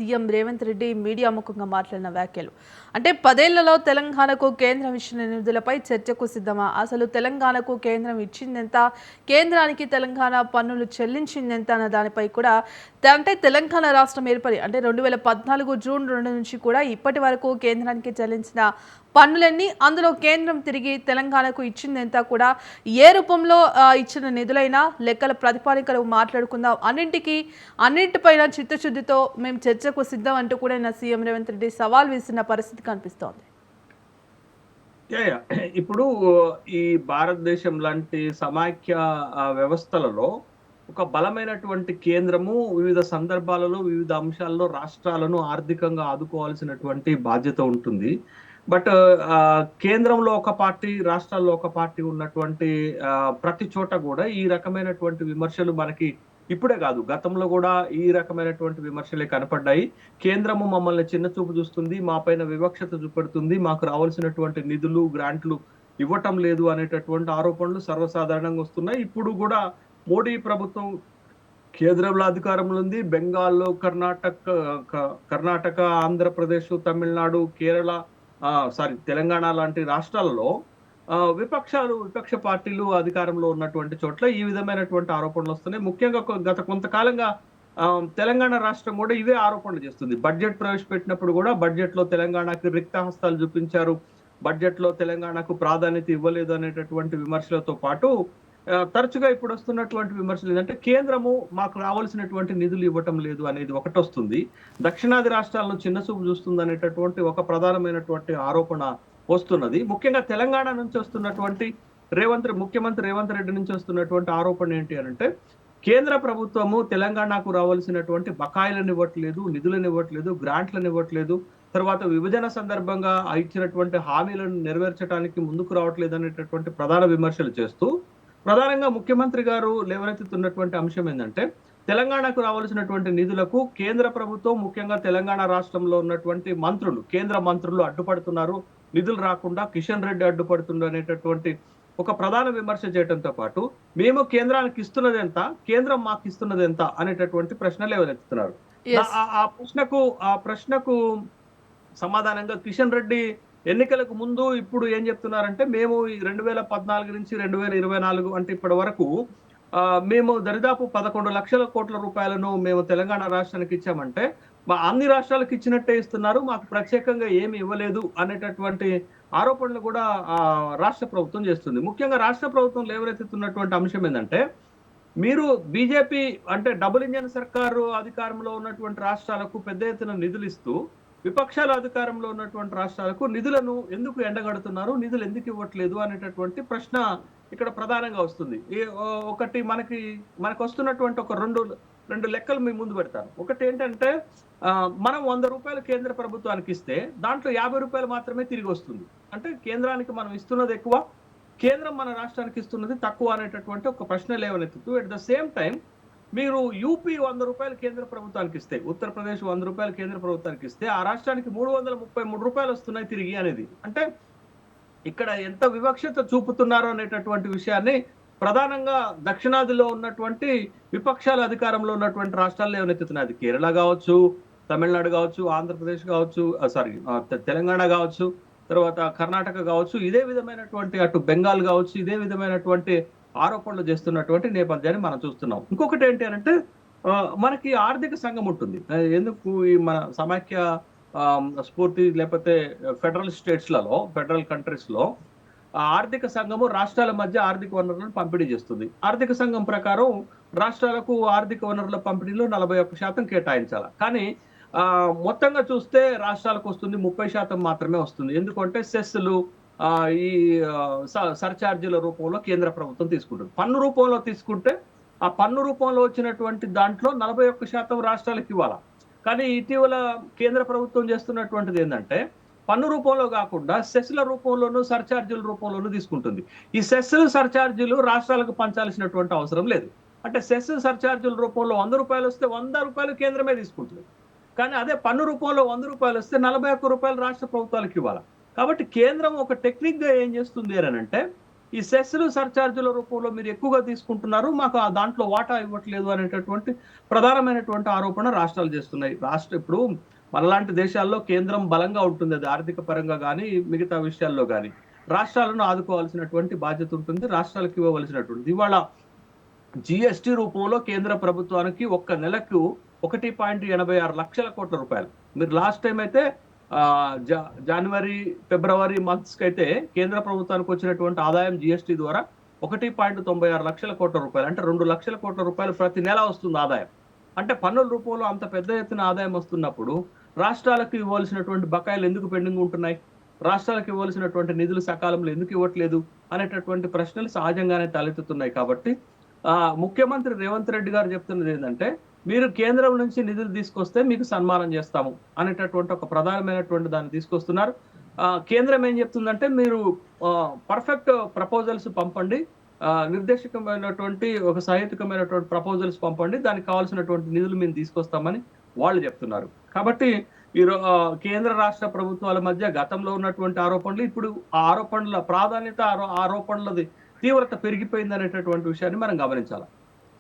CM Revanth Reddy media ముఖంగా మాట్లాడిన వ్యాఖ్యలు అంటే 10 ఏళ్లలో తెలంగాణకు కేంద్రం ఇచ్చిన నిధులపై చర్చకు సిద్ధమా? అసలు తెలంగాణకు కేంద్రం ఇచ్చిందెంత? కేంద్రానికి తెలంగాణ పన్నులు చెల్లించిందెంత అన్న దానిపై కూడా అంటే తెలంగాణ రాష్ట్రం ఏర్పడి అంటే 2014 జూన్ 2 నుంచి కూడా ఇప్పటి వరకు కేంద్రానికి చెల్లించిన పన్నులన్నీ, అందులో కేంద్రం తిరిగి తెలంగాణకు ఇచ్చిందెంత కూడా ఏ రూపంలో ఇచ్చిన నిధులైనా లెక్కల ప్రతిపాదికలు మాట్లాడుకుందాం. అన్నింటిపైన చిత్తశుద్ధితో మేము చర్చకు సిద్ధం అంటూ కూడా సీఎం రేవంత్ రెడ్డి సవాల్ విసిరిన పరిస్థితి కనిపిస్తోంది. ఇప్పుడు ఈ భారతదేశం లాంటి సమాఖ్య వ్యవస్థలలో ఒక బలమైనటువంటి కేంద్రము వివిధ సందర్భాలలో, వివిధ అంశాల్లో రాష్ట్రాలను ఆర్థికంగా ఆదుకోవాల్సినటువంటి బాధ్యత ఉంటుంది. బట్ కేంద్రంలో ఒక పార్టీ, రాష్ట్రాల్లో ఒక పార్టీ ఉన్నటువంటి ప్రతి చోట కూడా ఈ రకమైనటువంటి విమర్శలు మనకి ఇప్పుడే కాదు, గతంలో కూడా ఈ రకమైనటువంటి విమర్శలే కనపడ్డాయి. కేంద్రము మమ్మల్ని చిన్న చూపు చూస్తుంది, మా పైన వివక్షత చూపెడుతుంది, మాకు రావాల్సినటువంటి నిధులు, గ్రాంట్లు ఇవ్వటం లేదు అనేటటువంటి ఆరోపణలు సర్వసాధారణంగా వస్తున్నాయి. ఇప్పుడు కూడా మోడీ ప్రభుత్వం కేంద్రంలో అధికారంలో ఉంది. బెంగాల్లో, కర్ణాటక, ఆంధ్రప్రదేశ్, తమిళనాడు, కేరళ, తెలంగాణ లాంటి రాష్ట్రాలలో విపక్ష పార్టీలు అధికారంలో ఉన్నటువంటి చోట్ల ఈ విధమైనటువంటి ఆరోపణలు వస్తున్నాయి. ముఖ్యంగా గత కొంతకాలంగా తెలంగాణ రాష్ట్రం కూడా ఇవే ఆరోపణలు చేస్తుంది. బడ్జెట్ ప్రవేశపెట్టినప్పుడు కూడా బడ్జెట్ లో తెలంగాణకి రిక్తహస్తాలు చూపించారు, బడ్జెట్ లో తెలంగాణకు ప్రాధాన్యత ఇవ్వలేదు అనేటటువంటి విమర్శలతో పాటు తరచుగా ఇప్పుడు వస్తున్నటువంటి విమర్శలు ఏంటంటే కేంద్రము మాకు రావాల్సినటువంటి నిధులు ఇవ్వటం లేదు అనేది ఒకటి వస్తుంది. దక్షిణాది రాష్ట్రాలను చిన్నచూపు చూస్తుంది అనేటటువంటి ఒక ప్రధానమైనటువంటి ఆరోపణ వస్తున్నది. ముఖ్యంగా తెలంగాణ నుంచి వస్తున్నటువంటి ముఖ్యమంత్రి రేవంత్ రెడ్డి నుంచి వస్తున్నటువంటి ఆరోపణ ఏంటి అంటే కేంద్ర ప్రభుత్వము తెలంగాణకు రావాల్సినటువంటి బకాయిలను ఇవ్వట్లేదు, నిధులను ఇవ్వట్లేదు, గ్రాంట్లను ఇవ్వట్లేదు, తర్వాత విభజన సందర్భంగా ఇచ్చినటువంటి హామీలను నెరవేర్చడానికి ముందుకు రావట్లేదు అనేటటువంటి ప్రధాన విమర్శలు చేస్తూ ప్రధానంగా ముఖ్యమంత్రి గారు లేవనెత్తుతున్నటువంటి అంశం ఏంటంటే తెలంగాణకు రావాల్సినటువంటి నిధులకు కేంద్ర ప్రభుత్వం, ముఖ్యంగా తెలంగాణ రాష్ట్రంలో ఉన్నటువంటి కేంద్ర మంత్రులు అడ్డుపడుతున్నారు, నిధులు రాకుండా కిషన్ రెడ్డి అడ్డుపడుతుండ్రు అనేటటువంటి ఒక ప్రధాన విమర్శ చేయడంతో పాటు మేము కేంద్రానికి ఇస్తున్నది ఎంత, కేంద్రం మాకు ఇస్తున్నది ఎంత అనేటటువంటి ప్రశ్నలు లేవనెత్తుతున్నారు. ఆ ప్రశ్నకు సమాధానంగా కిషన్ రెడ్డి ఎన్నికలకు ముందు ఇప్పుడు ఏం చెప్తున్నారంటే మేము 2014 నుంచి 2024 అంటే ఇప్పటి వరకు మేము దరిదాపు 11 లక్షల కోట్ల రూపాయలను మేము తెలంగాణ రాష్ట్రానికి ఇచ్చామంటే అన్ని రాష్ట్రాలకు ఇచ్చినట్టే ఇస్తున్నారు, మాకు ప్రత్యేకంగా ఏమి ఇవ్వలేదు అనేటటువంటి ఆరోపణలు కూడా రాష్ట్ర ప్రభుత్వం చేస్తుంది. ముఖ్యంగా రాష్ట్ర ప్రభుత్వం లేవనెత్తుతున్నటువంటి అంశం ఏంటంటే మీరు బీజేపీ అంటే డబుల్ ఇంజన్ సర్కారు అధికారంలో ఉన్నటువంటి రాష్ట్రాలకు పెద్ద ఎత్తున నిధులు ఇస్తూ విపక్షాల అధికారంలో ఉన్నటువంటి రాష్ట్రాలకు నిధులను ఎందుకు ఎండగడుతున్నారు, నిధులు ఎందుకు ఇవ్వట్లేదు అనేటటువంటి ప్రశ్న ఇక్కడ ప్రధానంగా వస్తుంది. ఒకటి మనకు వస్తున్నటువంటి ఒక రెండు లెక్కలు మీ ముందు పెడతాను. ఒకటి ఏంటంటే మనం 100 రూపాయలు కేంద్ర ప్రభుత్వానికి ఇస్తే దాంట్లో 50 రూపాయలు మాత్రమే తిరిగి వస్తుంది. అంటే కేంద్రానికి మనం ఇస్తున్నది ఎక్కువ, కేంద్రం మన రాష్ట్రానికి ఇస్తున్నది తక్కువ అనేటటువంటి ఒక ప్రశ్న లేవనెత్తుతూ అట్ ద సేమ్ టైం మీరు యూపీ 100 రూపాయలు కేంద్ర ప్రభుత్వానికి ఇస్తే, ఉత్తరప్రదేశ్ 100 రూపాయలు కేంద్ర ప్రభుత్వానికి ఇస్తే ఆ రాష్ట్రానికి 333 రూపాయలు వస్తున్నాయి తిరిగి అనేది. అంటే ఇక్కడ ఎంత వివక్షత చూపుతున్నారో అనేటటువంటి విషయాన్ని ప్రధానంగా దక్షిణాదిలో ఉన్నటువంటి విపక్షాల అధికారంలో ఉన్నటువంటి రాష్ట్రాల్లో ఏమనెత్తుతున్నాయి. అది కేరళ కావచ్చు, తమిళనాడు కావచ్చు, ఆంధ్రప్రదేశ్ కావచ్చు, తెలంగాణ కావచ్చు, తర్వాత కర్ణాటక కావచ్చు, ఇదే విధమైనటువంటి అటు బెంగాల్ కావచ్చు, ఇదే విధమైనటువంటి ఆరోపణలు చేస్తున్నటువంటి నేపథ్యాన్ని మనం చూస్తున్నాం. ఇంకొకటి ఏంటి అంటే మనకి ఆర్థిక సంఘం ఉంటుంది. ఎందుకు ఈ మన సమాఖ్య స్ఫూర్తి లేకపోతే ఫెడరల్ కంట్రీస్ లో ఆర్థిక సంఘము రాష్ట్రాల మధ్య ఆర్థిక వనరులను పంపిణీ చేస్తుంది. ఆర్థిక సంఘం ప్రకారం రాష్ట్రాలకు ఆర్థిక వనరుల పంపిణీలో 41% కేటాయించాలి. కానీ మొత్తంగా చూస్తే రాష్ట్రాలకు వస్తుంది 30% మాత్రమే వస్తుంది. ఎందుకంటే సెస్లు ఈ సర్ఛార్జీల రూపంలో కేంద్ర ప్రభుత్వం తీసుకుంటుంది. పన్ను రూపంలో తీసుకుంటే ఆ పన్ను రూపంలో వచ్చినటువంటి దాంట్లో 41% రాష్ట్రాలకు ఇవ్వాలి. కానీ ఇటీవల కేంద్ర ప్రభుత్వం చేస్తున్నటువంటిది ఏంటంటే పన్ను రూపంలో కాకుండా సెస్ల రూపంలోనూ సర్ఛార్జీల రూపంలోనూ తీసుకుంటుంది. ఈ సెస్లు సర్ఛార్జీలు రాష్ట్రాలకు పంచాల్సినటువంటి అవసరం లేదు. అంటే సెస్ సర్ఛార్జీల రూపంలో 100 రూపాయలు వస్తే 100 రూపాయలు కేంద్రమే తీసుకుంటుంది. కానీ అదే పన్ను రూపంలో 100 రూపాయలు వస్తే 41 రూపాయలు రాష్ట్ర ప్రభుత్వాలకు ఇవ్వాలి. కాబట్టి కేంద్రం ఒక టెక్నిక్ గా ఏం చేస్తుంది అని అంటే ఈ సెస్లు సర్చార్జుల రూపంలో మీరు ఎక్కువగా తీసుకుంటున్నారు, మాకు ఆ దాంట్లో వాటా ఇవ్వట్లేదు అనేటటువంటి ప్రధానమైనటువంటి ఆరోపణ రాష్ట్రాలు చేస్తున్నాయి. ఇప్పుడు మనలాంటి దేశాల్లో కేంద్రం బలంగా ఉంటుంది. అది ఆర్థిక పరంగా గానీ, మిగతా విషయాల్లో గానీ. రాష్ట్రాలను ఆదుకోవాల్సినటువంటి బాధ్యత ఉంటుంది. రాష్ట్రాలకు ఇవ్వవలసినటువంటిది. ఇవాళ జీఎస్టీ రూపంలో కేంద్ర ప్రభుత్వానికి ఒక్క నెలకు 1.86 లక్షల కోట్ల రూపాయలు. మీరు లాస్ట్ టైమ్ అయితే జనవరి, ఫిబ్రవరి మంత్స్‌కైతే కేంద్ర ప్రభుత్వానికి వచ్చినటువంటి ఆదాయం జీఎస్టీ ద్వారా 1.96 లక్షల కోట్ల రూపాయలు. అంటే 2 లక్షల కోట్ల రూపాయలు ప్రతి నెల వస్తుంది ఆదాయం. అంటే పన్నుల రూపంలో అంత పెద్ద ఎత్తున ఆదాయం వస్తున్నప్పుడు రాష్ట్రాలకు ఇవ్వాల్సినటువంటి బకాయిలు ఎందుకు పెండింగ్ ఉంటున్నాయి? రాష్ట్రాలకు ఇవ్వాల్సినటువంటి నిధులు సకాలంలో ఎందుకు ఇవ్వట్లేదు? అనేటటువంటి ప్రశ్నలు సహజంగానే తలెత్తుతున్నాయి కాబట్టి ముఖ్యమంత్రి రేవంత్ రెడ్డి గారు చెప్తున్నది ఏందంటే, మీరు కేంద్రం నుంచి నిధులు తీసుకొస్తే మీకు సన్మానం చేస్తాము అనేటటువంటి ఒక ప్రధానమైనటువంటి దాన్ని తీసుకొస్తున్నారు. కేంద్రం ఏం చెప్తుందంటే, మీరు పర్ఫెక్ట్ ప్రపోజల్స్ పంపండి. నిర్దేశకమైనటువంటి ఒక సహేతుకమైనటువంటి ప్రపోజల్స్ పంపండి. దానికి కావాల్సినటువంటి నిధులు మేము తీసుకొస్తామని వాళ్ళు చెప్తున్నారు. కాబట్టి కేంద్ర రాష్ట్ర ప్రభుత్వాల మధ్య గతంలో ఉన్నటువంటి ఆరోపణలు, ఇప్పుడు ఆ ఆరోపణల ప్రాధాన్యత, ఆరోపణలది తీవ్రత పెరిగిపోయిందనేటటువంటి విషయాన్ని మనం గమనించాలి.